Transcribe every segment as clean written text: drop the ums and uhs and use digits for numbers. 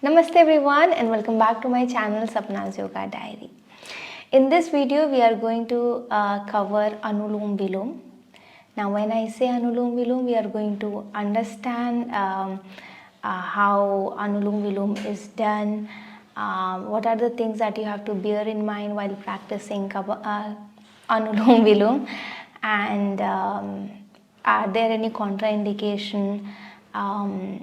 Namaste everyone and welcome back to my channel Sapna's Yoga Diary. In this video we are going to cover Anulom Vilom. Now when I say Anulom Vilom, we are going to understand how Anulom Vilom is done, what are the things that you have to bear in mind while practicing Anulom Vilom, and are there any contraindication?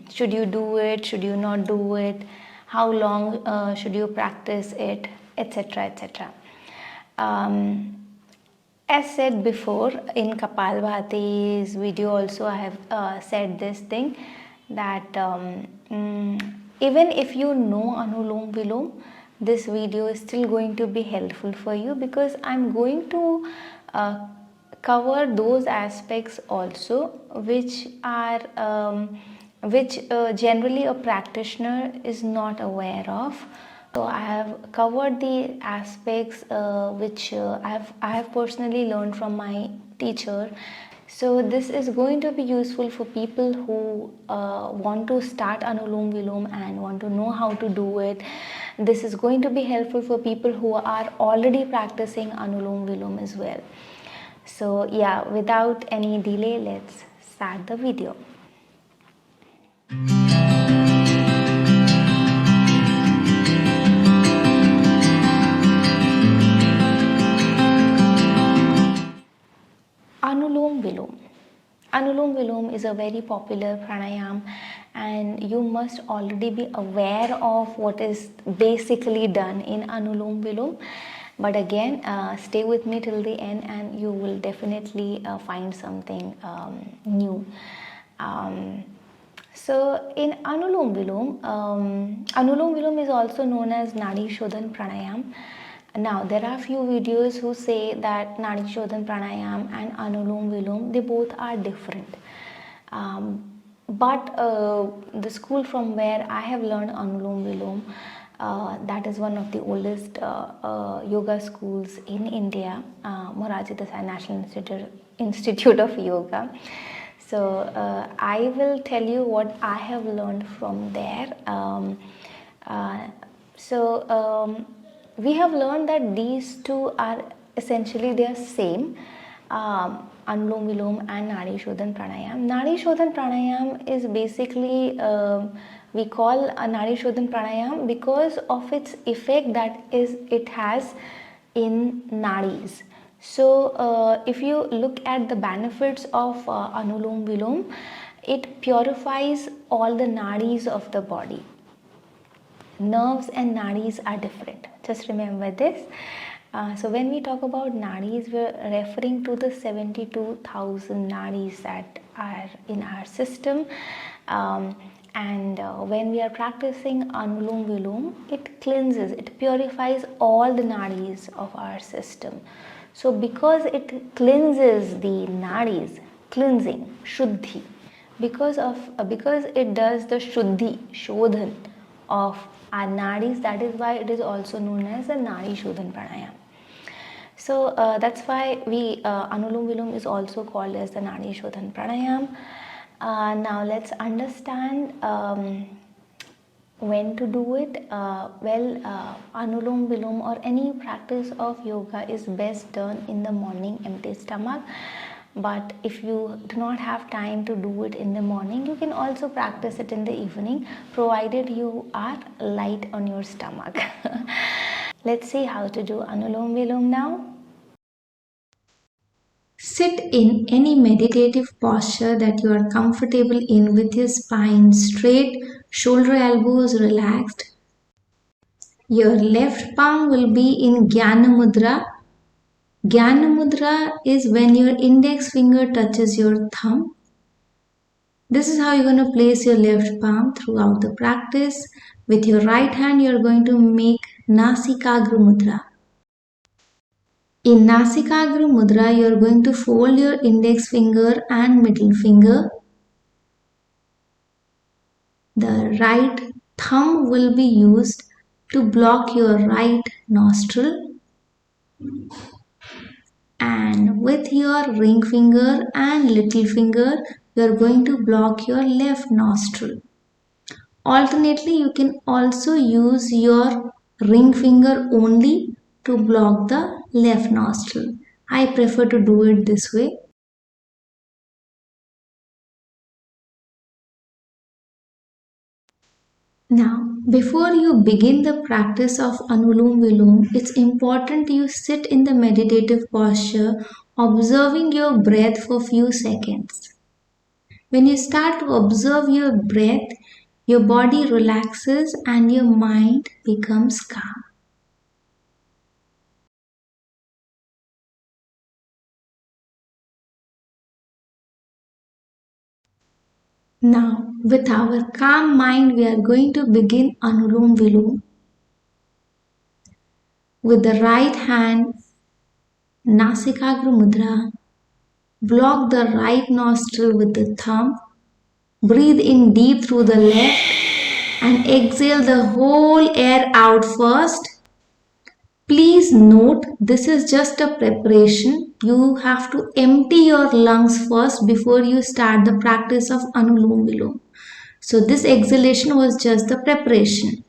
Should you do it, should you not do it, how long should you practice it, etc, etc. As said before in Kapalbhati's video also, I have said this thing that even if you know Anulom Vilom, this video is still going to be helpful for you, because I'm going to cover those aspects also which are generally a practitioner is not aware of. So I have covered the aspects which I have personally learned from my teacher. So this is going to be useful for people who want to start Anulom Vilom and want to know how to do it. This is going to be helpful for people who are already practicing Anulom Vilom as well. So yeah, without any delay, let's start the video. Anulom Vilom. Anulom Vilom is a very popular pranayam, and you must already be aware of what is basically done in Anulom Vilom. But again, stay with me till the end and you will definitely find something new. So in Anulom Vilom is also known as nadishodhanapranayama. Now there are few videos who say that nadishodhanapranayama and Anulom Vilom, they both are different. But the school from where I have learned Anulom Vilom, that is one of the oldest yoga schools in India, Moraji Desai National Institute of Yoga. So I will tell you what I have learned from there. We have learned that these two are essentially they are same, Anulom Vilom and nadishodhanapranayama. Nadishodhanapranayama is basically we call a nadishodhanapranayama because of its effect that it has in nadis. So if you look at the benefits of Anulom Vilom, it purifies all the nadis of the body. Nerves and nadis are different. Just remember this. So when we talk about nadis, we are referring to the 72,000 nadis that are in our system. And when we are practicing Anulom Vilom, it cleanses, it purifies all the nadis of our system. So because it cleanses the nadis, cleansing, shuddhi, because it does the shuddhi, shodhan of our nadis, that is why it is also known as the nadishodhanapranayama. So that's why Anulom Vilom is also called as the nadishodhanapranayama. Now let's understand when to do it. Anulom Vilom or any practice of yoga is best done in the morning, empty stomach. But if you do not have time to do it in the morning, you can also practice it in the evening, provided you are light on your stomach. Let's see how to do Anulom Vilom now. Sit in any meditative posture that you are comfortable in, with your spine straight, shoulder elbows relaxed. Your left palm will be in Jnana Mudra. Jnana Mudra is when your index finger touches your thumb. This is how you're going to place your left palm throughout the practice. With your right hand, you're going to make Nasikagra Mudra. In Nasikagra Mudra, you are going to fold your index finger and middle finger. The right thumb will be used to block your right nostril. And with your ring finger and little finger, you are going to block your left nostril. Alternately, you can also use your ring finger only to block the left nostril. I prefer to do it this way. Now, before you begin the practice of Anulom Vilom, it's important you sit in the meditative posture, observing your breath for few seconds. When you start to observe your breath, your body relaxes and your mind becomes calm. Now, with our calm mind, we are going to begin Anulom Vilom. With the right hand, Nasikagra Mudra, block the right nostril with the thumb, breathe in deep through the left, and exhale the whole air out first. Please note this is just a preparation. You have to empty your lungs first before you start the practice of Anulom Vilom. So, this exhalation was just the preparation.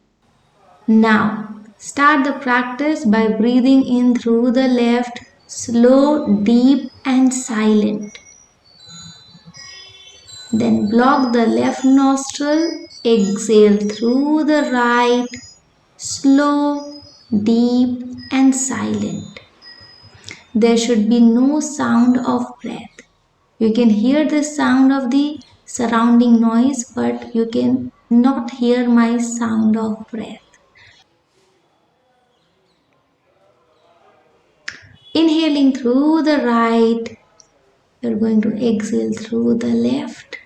Now, start the practice by breathing in through the left, slow, deep, and silent. Then block the left nostril, exhale through the right, slow, deep, and silent. There should be no sound of breath. You can hear the sound of the surrounding noise, but you can not hear my sound of breath. Inhaling through the right, you're going to exhale through the left.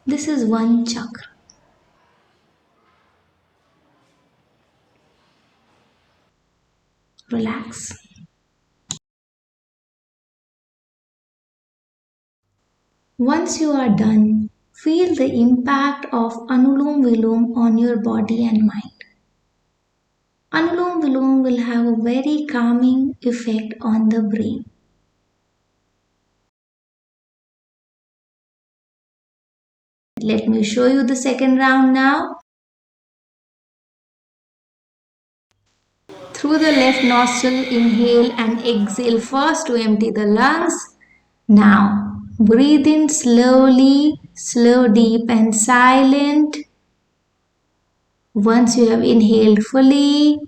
This is one chakra. Relax. Once you are done, feel the impact of Anulom Vilom on your body and mind. Anulom Vilom will have a very calming effect on the brain. Let me show you the second round now. Through the left nostril, inhale and exhale first to empty the lungs. Now, breathe in slowly, slow, deep, and silent. Once you have inhaled fully,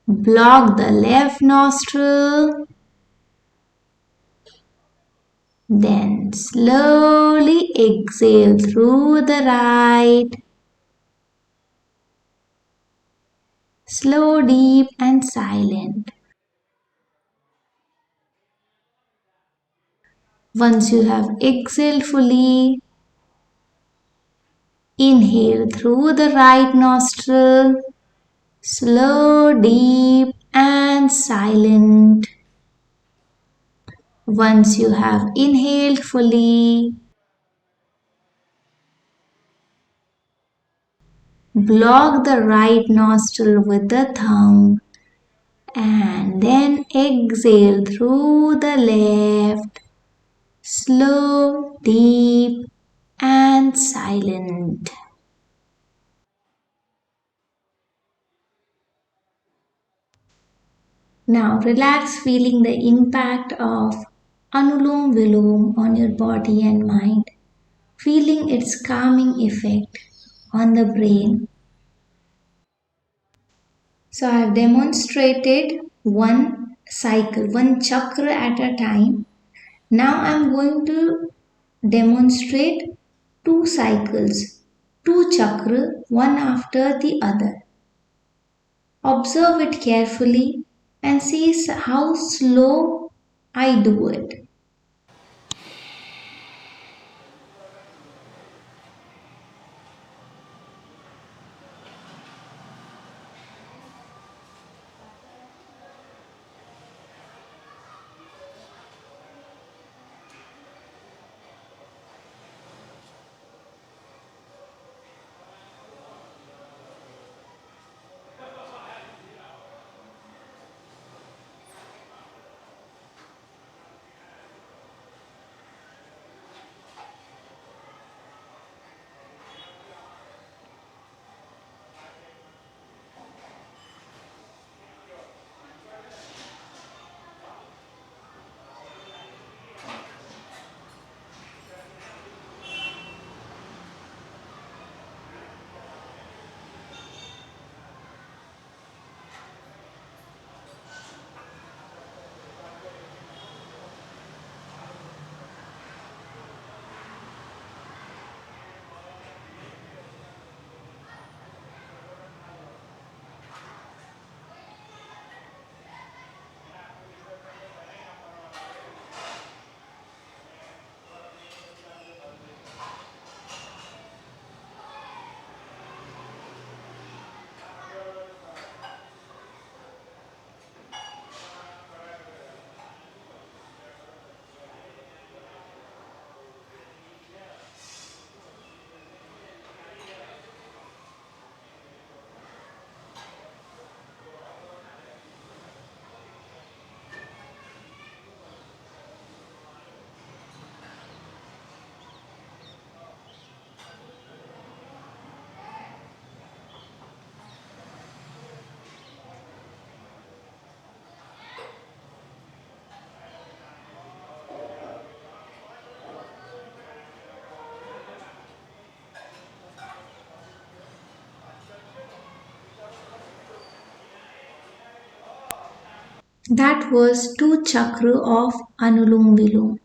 block the left nostril. Then slowly exhale through the right. Slow, deep, and silent. Once you have exhaled fully, inhale through the right nostril. Slow, deep, and silent. Once you have inhaled fully, block the right nostril with the thumb and then exhale through the left. Slow, deep, and silent. Now relax, feeling the impact of Anulom Vilom on your body and mind, feeling its calming effect on the brain. So I have demonstrated one cycle, one chakra at a time. Now I am going to demonstrate two cycles, two chakra, one after the other. Observe it carefully and see how slow I do it. That was two chakra of Anulom Vilom.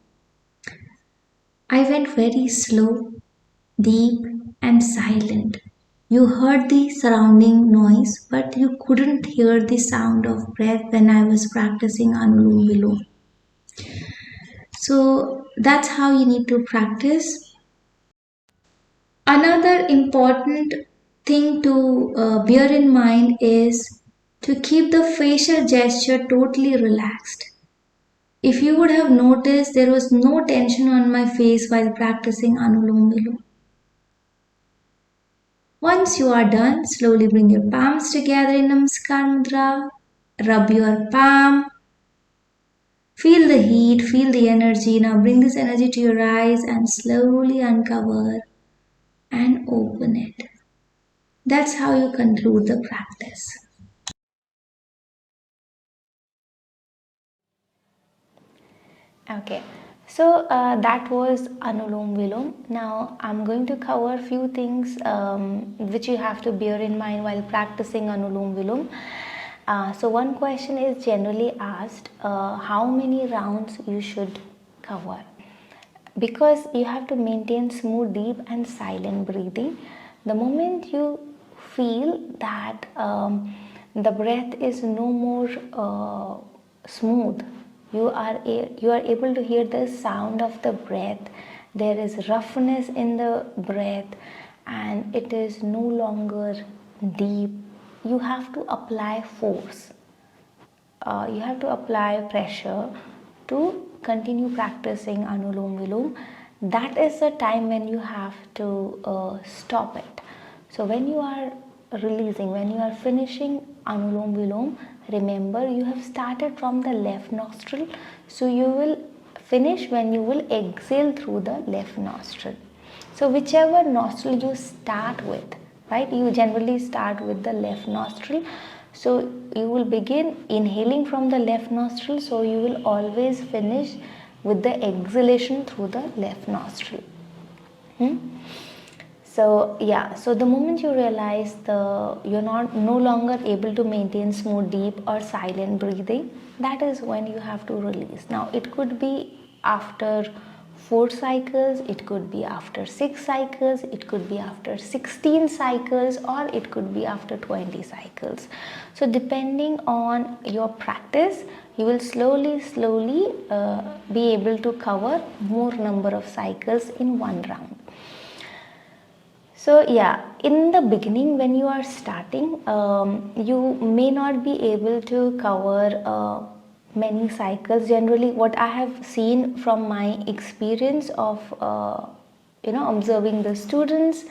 I went very slow, deep, and silent. You heard the surrounding noise, but you couldn't hear the sound of breath when I was practicing Anulom Vilom. So that's how you need to practice. Another important thing to bear in mind is to keep the facial gesture totally relaxed. If you would have noticed, there was no tension on my face while practicing Anulom Vilom. Once you are done, slowly bring your palms together in Namaskar Mudra. Rub your palm. Feel the heat, feel the energy. Now bring this energy to your eyes and slowly uncover and open it. That's how you conclude the practice. Okay, so that was Anulom Vilom. Now I'm going to cover few things which you have to bear in mind while practicing Anulom Vilom. So one question is generally asked, how many rounds you should cover? Because you have to maintain smooth, deep and silent breathing. The moment you feel that the breath is no more smooth, you are able to hear the sound of the breath. There is roughness in the breath and it is no longer deep. You have to apply force, you have to apply pressure to continue practicing Anulom Vilom. That is the time when you have to stop it. So when you are releasing, when you are finishing Anulom Vilom, remember you have started from the left nostril, so you will finish when you will exhale through the left nostril. So whichever nostril you start with, right, you generally start with the left nostril. So you will begin inhaling from the left nostril, so you will always finish with the exhalation through the left nostril. So yeah, so the moment you realize you're not no longer able to maintain smooth, deep or silent breathing, that is when you have to release. Now it could be after 4 cycles, it could be after 6 cycles, it could be after 16 cycles, or it could be after 20 cycles. So depending on your practice, you will slowly be able to cover more number of cycles in one round. So yeah, in the beginning when you are starting, you may not be able to cover many cycles. Generally, what I have seen from my experience of observing the students,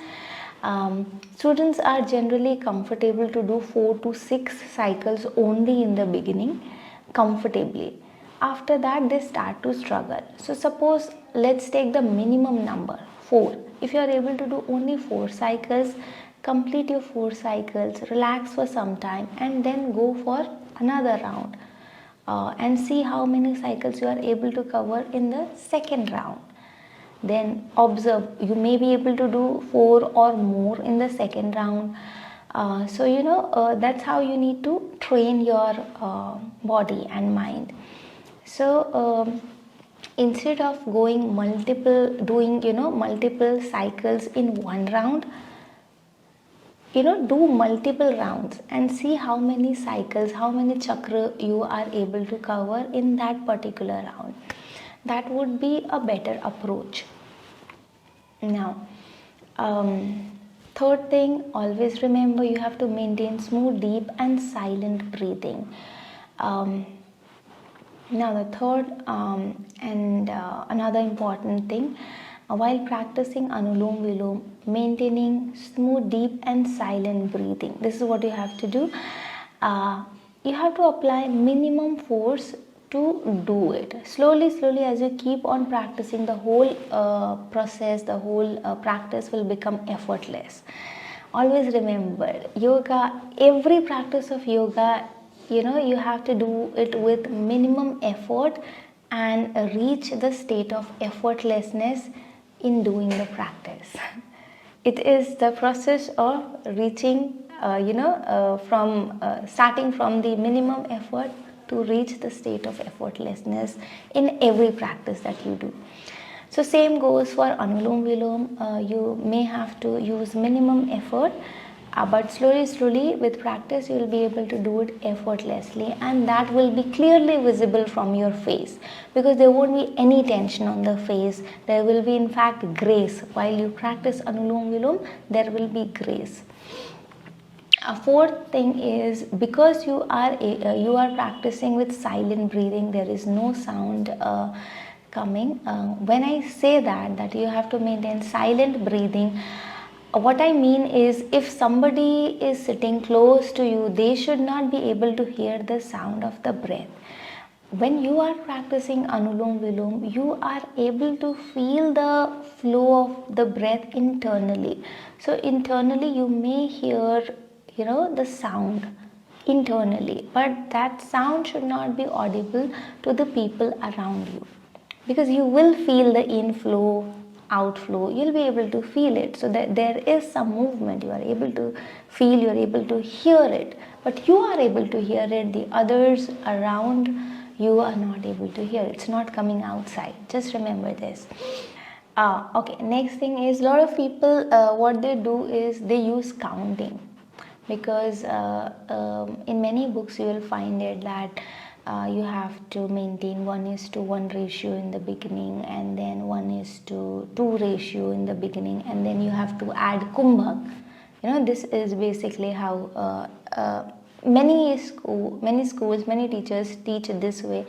students are generally comfortable to do 4 to 6 cycles only in the beginning, comfortably. After that they start to struggle. So suppose let's take the minimum number 4. If you are able to do only 4 cycles, complete your 4 cycles, relax for some time and then go for another round, and see how many cycles you are able to cover in the second round. Then observe, you may be able to do 4 or more in the second round. That's how you need to train your body and mind. So instead of going doing multiple cycles in one round, do multiple rounds and see how many cycles, how many chakra you are able to cover in that particular round. That would be a better approach. Now, third thing, always remember you have to maintain smooth, deep and silent breathing. Now the third and another important thing, while practicing Anulom Vilom, maintaining smooth, deep and silent breathing. This is what you have to do. You have to apply minimum force to do it. Slowly as you keep on practicing, the whole process, the whole practice will become effortless. Always remember, yoga, every practice of yoga, you have to do it with minimum effort and reach the state of effortlessness in doing the practice. It is the process of reaching, from starting from the minimum effort to reach the state of effortlessness in every practice that you do. So same goes for Anulom Vilom. You may have to use minimum effort, but slowly with practice you will be able to do it effortlessly, and that will be clearly visible from your face, because there won't be any tension on the face. There will be in fact grace. While you practice Anulom Vilom, there will be grace. A fourth thing is, because you are practicing with silent breathing, there is no sound coming. When I say that you have to maintain silent breathing, what I mean is, if somebody is sitting close to you, they should not be able to hear the sound of the breath. When you are practicing Anulom Vilom, you are able to feel the flow of the breath internally. So internally you may hear, the sound internally, but that sound should not be audible to the people around you, because you will feel the inflow, outflow. You'll be able to feel it. So that there is some movement, you are able to feel, you are able to hear it, but you are able to hear it. The others around you are not able to hear it. It's not coming outside. Just remember this. Okay, next thing is, a lot of people, what they do is they use counting, because in many books you will find it that you have to maintain 1:1 ratio in the beginning, and then 1:2 ratio in the beginning, and then you have to add kumbhak. This is basically how many schools, many teachers teach it this way,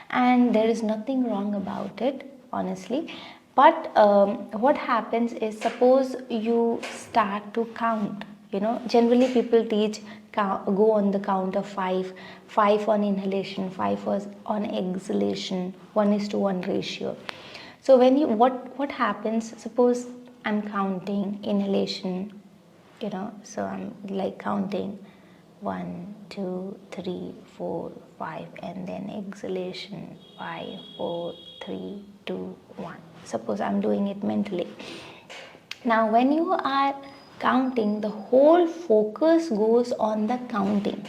and there is nothing wrong about it, honestly. But what happens is, suppose you start to count. Generally people teach go on the count of 5 on inhalation, 5 on exhalation, 1:1 ratio. So when you what happens, suppose I'm counting inhalation, so I'm like counting 1, 2, 3, 4, 5, and then exhalation 5, 4, 3, 2, 1. Suppose I'm doing it mentally. Now when you are counting, the whole focus goes on the counting.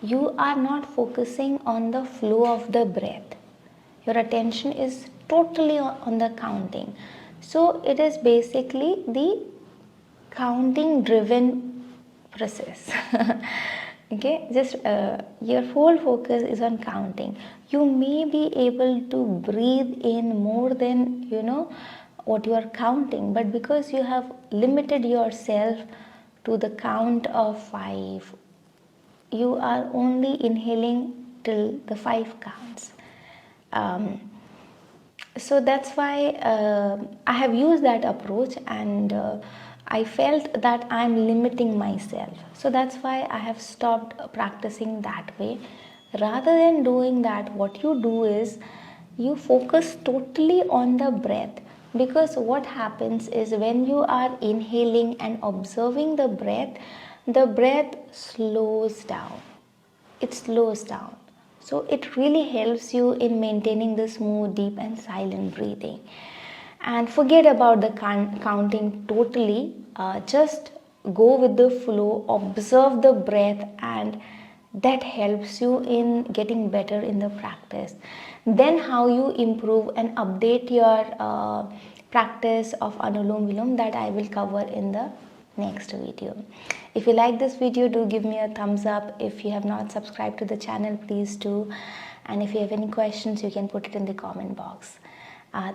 You are not focusing on the flow of the breath. Your attention is totally on the counting. So it is basically the counting driven process. Okay, just your whole focus is on counting. You may be able to breathe in more than what you are counting, but because you have limited yourself to the count of 5, you are only inhaling till the 5 counts. So that's why I have used that approach, and I felt that I'm limiting myself. So that's why I have stopped practicing that way. Rather than doing that, what you do is you focus totally on the breath, because what happens is, when you are inhaling and observing the breath slows down. It slows down. So it really helps you in maintaining this smooth, deep and silent breathing. And forget about the counting totally. Just go with the flow, observe the breath, and that helps you in getting better in the practice. Then how you improve and update your practice of Anulom Vilom, that I will cover in the next video. If you like this video, do give me a thumbs up. If you have not subscribed to the channel, please do. And if you have any questions, you can put it in the comment box.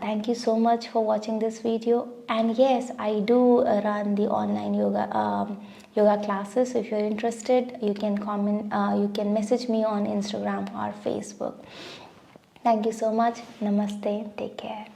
Thank you so much for watching this video. And yes, I do run the online yoga classes. So if you're interested, you can comment, you can message me on Instagram or Facebook. Thank you so much. Namaste. Take care.